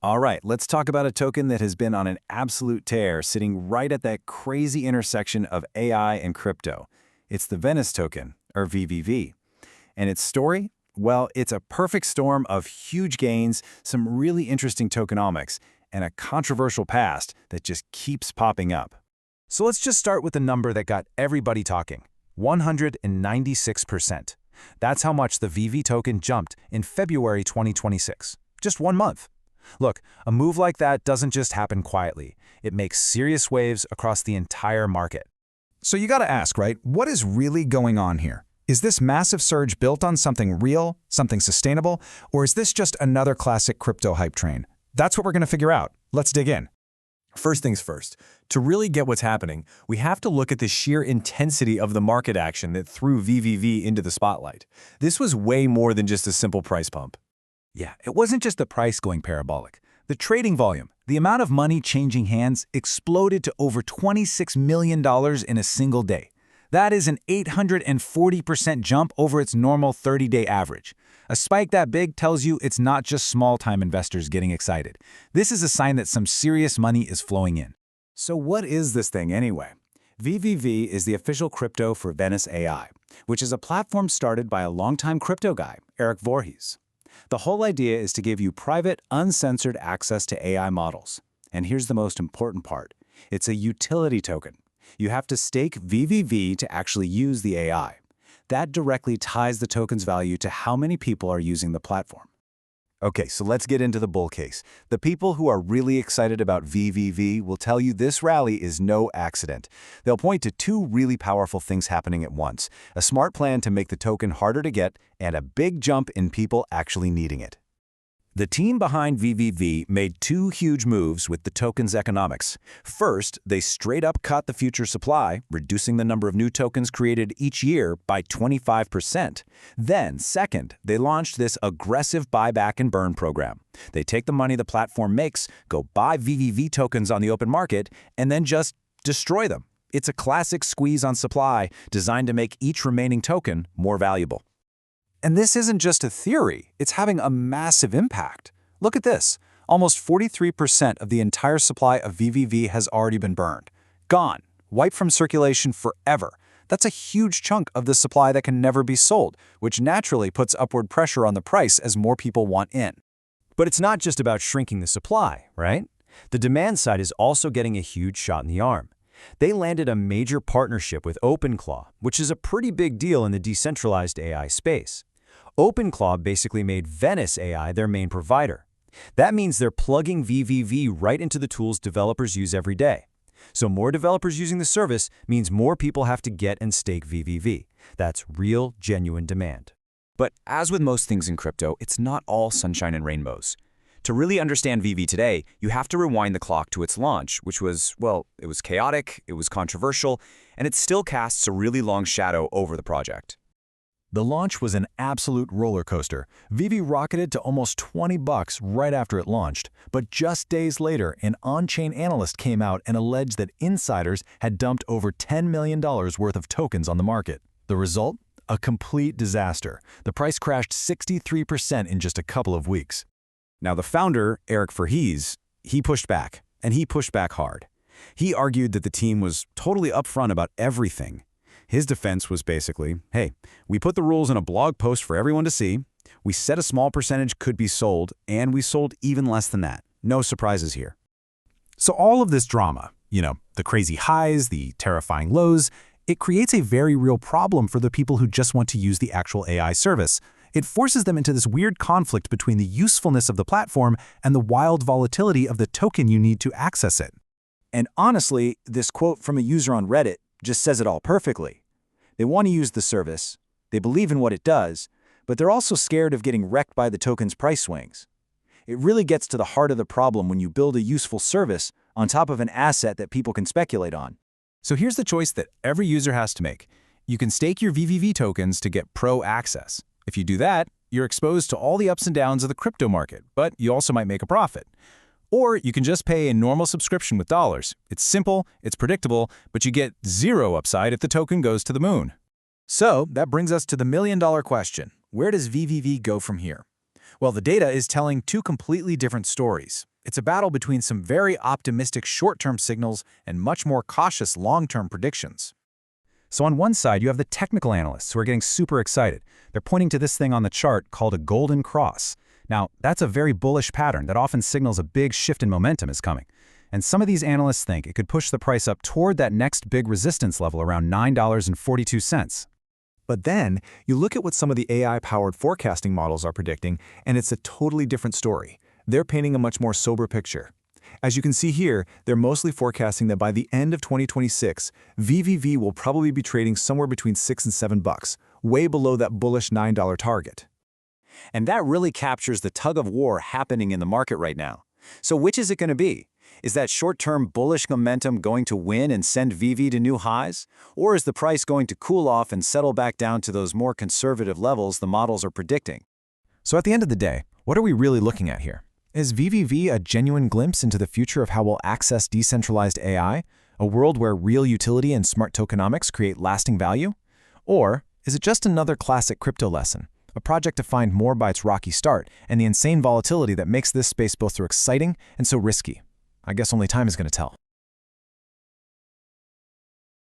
All right, let's talk about a token that has been on an absolute tear, sitting right at that crazy intersection of AI and crypto. It's the Venice token, or VVV. And its story? Well, it's a perfect storm of huge gains, some really interesting tokenomics, and a controversial past that just keeps popping up. So let's just start with the number that got everybody talking, 196%. That's how much the VV token jumped in February 2026, just 1 month. Look, a move like that doesn't just happen quietly. It makes serious waves across the entire market. So you gotta ask, right, what is really going on here? Is this massive surge built on something real, something sustainable, or is this just another classic crypto hype train? That's what we're gonna figure out. Let's dig in. First things first, to really get what's happening, we have to look at the sheer intensity of the market action that threw VVV into the spotlight. This was way more than just a simple price pump. Yeah, it wasn't just the price going parabolic. The trading volume, the amount of money changing hands, exploded to over $26 million in a single day. That is an 840% jump over its normal 30-day average. A spike that big tells you it's not just small-time investors getting excited. This is a sign that some serious money is flowing in. So what is this thing anyway? VVV is the official crypto for Venice AI, which is a platform started by a longtime crypto guy, Erik Voorhees. The whole idea is to give you private, uncensored access to AI models. And here's the most important part. It's a utility token. You have to stake VVV to actually use the AI. That directly ties the token's value to how many people are using the platform. Okay, so let's get into the bull case. The people who are really excited about VVV will tell you this rally is no accident. They'll point to two really powerful things happening at once: a smart plan to make the token harder to get, and a big jump in people actually needing it. The team behind VVV made two huge moves with the token's economics. First, they straight up cut the future supply, reducing the number of new tokens created each year by 25%. Then, second, they launched this aggressive buyback and burn program. They take the money the platform makes, go buy VVV tokens on the open market, and then just destroy them. It's a classic squeeze on supply, designed to make each remaining token more valuable. And this isn't just a theory, it's having a massive impact. Look at this. Almost 43% of the entire supply of VVV has already been burned. Gone. Wiped from circulation forever. That's a huge chunk of the supply that can never be sold, which naturally puts upward pressure on the price as more people want in. But it's not just about shrinking the supply, right? The demand side is also getting a huge shot in the arm. They landed a major partnership with OpenClaw, which is a pretty big deal in the decentralized AI space. OpenClaw basically made Venice AI their main provider. That means they're plugging VVV right into the tools developers use every day. So more developers using the service means more people have to get and stake VVV. That's real, genuine demand. But as with most things in crypto, it's not all sunshine and rainbows. To really understand VV today, you have to rewind the clock to its launch, which was, well, it was chaotic, it was controversial, and it still casts a really long shadow over the project. The launch was an absolute roller coaster. VV rocketed to almost $20 right after it launched. But just days later, an on-chain analyst came out and alleged that insiders had dumped over $10 million worth of tokens on the market. The result? A complete disaster. The price crashed 63% in just a couple of weeks. Now, the founder, Erik Voorhees, he pushed back, and he pushed back hard. He argued that the team was totally upfront about everything. His defense was basically, hey, we put the rules in a blog post for everyone to see, we said a small percentage could be sold, and we sold even less than that. No surprises here. So all of this drama, the crazy highs, the terrifying lows, it creates a very real problem for the people who just want to use the actual AI service. It forces them into this weird conflict between the usefulness of the platform and the wild volatility of the token you need to access it. And honestly, this quote from a user on Reddit just says it all perfectly. They want to use the service, they believe in what it does, but they're also scared of getting wrecked by the token's price swings. It really gets to the heart of the problem when you build a useful service on top of an asset that people can speculate on. So here's the choice that every user has to make. You can stake your VVV tokens to get pro access. If you do that, you're exposed to all the ups and downs of the crypto market, but you also might make a profit. Or you can just pay a normal subscription with dollars. It's simple, it's predictable, but you get zero upside if the token goes to the moon. So that brings us to the million-dollar question. Where does VVV go from here? Well, the data is telling two completely different stories. It's a battle between some very optimistic short-term signals and much more cautious long-term predictions. So on one side, you have the technical analysts who are getting super excited. They're pointing to this thing on the chart called a golden cross. Now, that's a very bullish pattern that often signals a big shift in momentum is coming. And some of these analysts think it could push the price up toward that next big resistance level around $9.42. But then, you look at what some of the AI-powered forecasting models are predicting, and it's a totally different story. They're painting a much more sober picture. As you can see here, they're mostly forecasting that by the end of 2026, VVV will probably be trading somewhere between $6 and $7, way below that bullish $9 target. And that really captures the tug-of-war happening in the market right now. So which is it going to be? Is that short-term bullish momentum going to win and send VV to new highs? Or is the price going to cool off and settle back down to those more conservative levels the models are predicting? So at the end of the day, what are we really looking at here? Is VVV a genuine glimpse into the future of how we'll access decentralized AI, a world where real utility and smart tokenomics create lasting value? Or is it just another classic crypto lesson, a project to find more by its rocky start and the insane volatility that makes this space both so exciting and so risky? I guess only time is going to tell.